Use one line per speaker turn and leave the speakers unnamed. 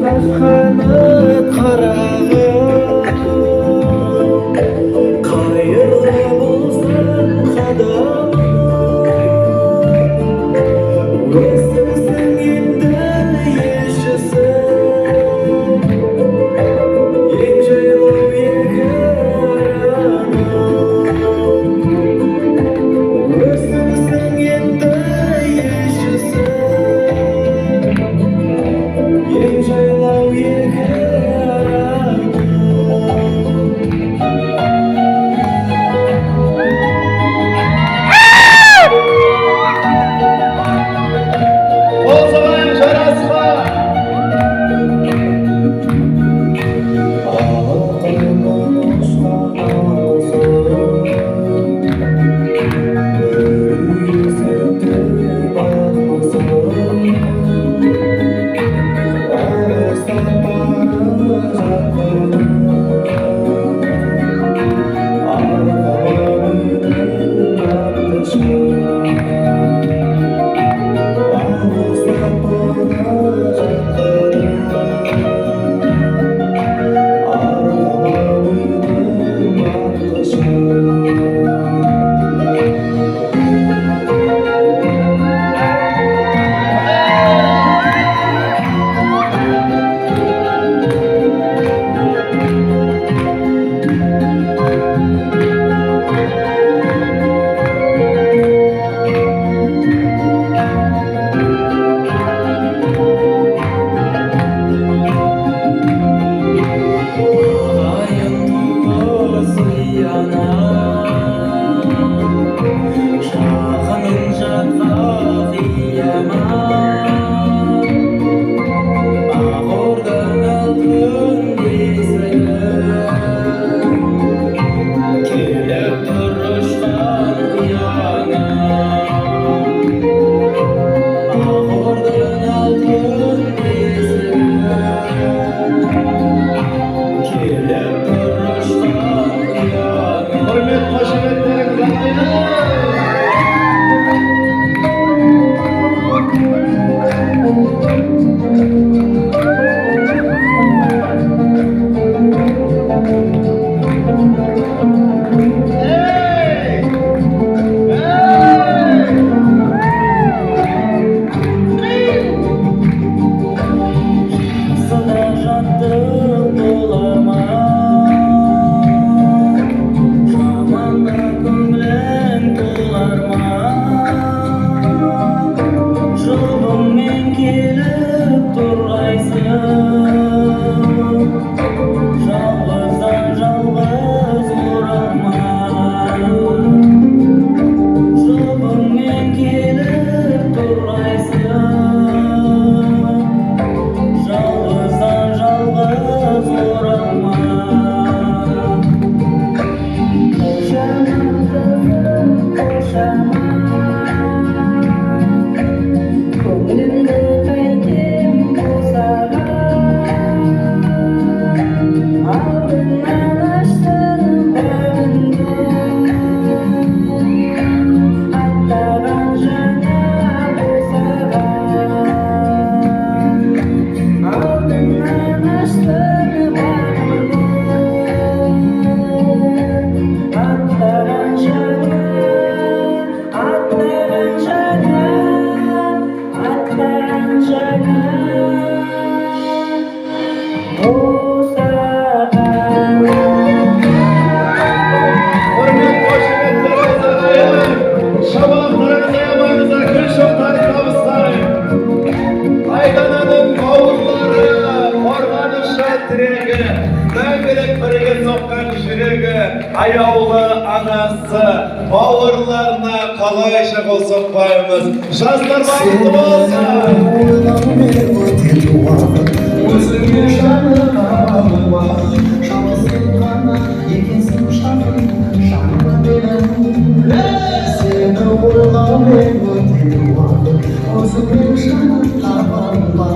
қанат қарағым, қайырлы болсын қадамым, өзіңсің енді елшісі, ең жайлау екі араның. Өзіңсің енді елшісі, ең жайлау екі араның. Қол соғайық жарасқа. Алақаннан ұшқан аққуым, есіп бақпасым, алыстап бара жатқаным, арқаларының артышын, алыстап бара жатқаным, арқаларының артышын. Ағайын туысы яна, жақының жатқа қияма, ақ ордаң алтын бесігі, келіп тұр ұшқан ұяңа. Ақ ордаң алтын бесігі, келіп тұр ұшқан ұяңа. Құрмет қошеметтеріңіз Айдана. Сыда жаттық бола ма, жаманға көңілің толар ма, жұбыңмен келіп тұрғайсың, жалғыздан жалғыз оралма, жұбыңмен келіп тұрғайсың, жалғыздан жалғыз оралма. Қошаман қызым, қошаман, көңілімді қайтем босаған, алдыңнан аштың бағыңды, аттаған жаңа босаған, алдыңнан аштың бағыңды, аттаған жаңа, аттаған жаңа, аттаған жаңа босаған. Құрмет қошеметтеріңіз ағайын, шабақтарыңыз аямаңыздар, гүл шоқтарын табыстайын. Айдананың бауырлары, қорғанышы тірегі, мәңгілік бірге соққан жүрегі, аяулы анасы, бауырларына қалайша қол соқпаймыз. Жастар бақытты болсын. Өзіңе жаным алма, жалғызсың ғана екенсің жаным, жаныма менің. Сені ойлаумен өтеді уақыт, өзіңе жаным алма,